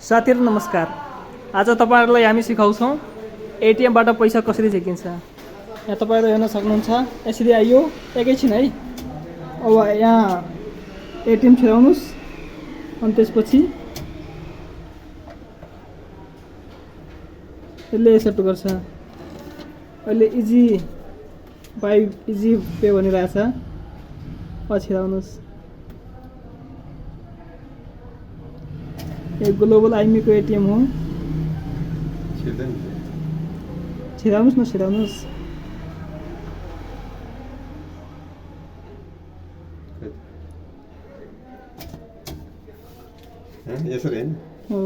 साथीहरु नमस्कार। आज तपाईहरुलाई हामी सिकाउँछौं एटीएम बाट पैसा कसरी झिकिन्छ। यहाँ तपाईहरु हेर्न सक्नुहुन्छ, यसरी आइयो एकैछिन है। अब यहाँ एटीएम छिराउनुस् अनि त्यसपछि यसले यसो गर्छ। अहिले इजी पे भनिरहेछ। छिराउनुस्। यो ग्लोबल आइमी को एटीएम हो। छिराउनुस् न छिराउनुस्। यसरी हैन हो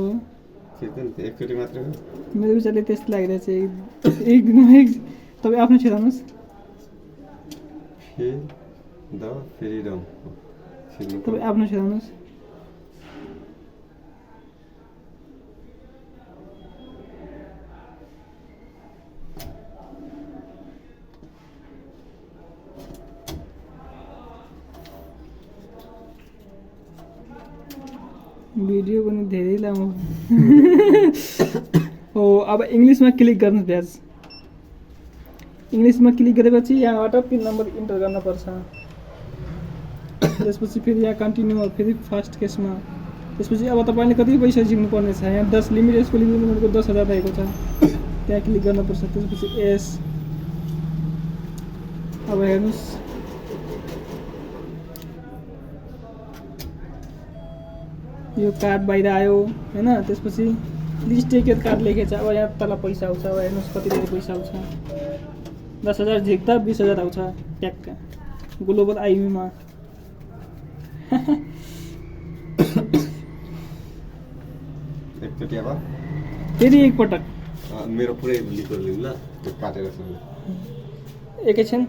छिर्दैन त एकचोटी मात्र हो। मेरो विचारले त्यस्तो लागिरहेछ। एक तपाई आफ्नो छिराउनुस्। फ्रीडम तपाई आफ्नो छिराउनुस्। भिडियो पनि धेरै लामो हो। अब इंग्लिशमा क्लिक गर्नु भ्याज। इंग्लिशमा क्लिक गरेपछि यहाँबाट पिन नम्बर इन्टर गर्न पर्छ। त्यसपछि फेरि यहाँ कन्टिन्यू फेरि फर्स्ट केसमा। त्यसपछि अब तपाईले कति पैसा झिक्नु पर्ने छ। यहाँ 10 लिमिट यसको लिमिट 10,000 रहेको छ। त्यहाँ क्लिक गर्न पर्छ। त्यसपछि एस। अब हेर्नुस् यो कार्ड बाहिर आयो हैन। त्यसपछि प्लिज टेक योर कार्ड लेखेको छ। अब यहाँ तल पैसा आउँछ। अब हेर्नुस् कति पैसा आउँछ। 10,000 झिक्दा 20,000 आउँछ ट्याक्क ग्लोबल आइमी मा। एकचोटी अब फेरि एक पटक मेरो पुरै लिकर लिउ ल त्यो काटेर सुन एकैछिन।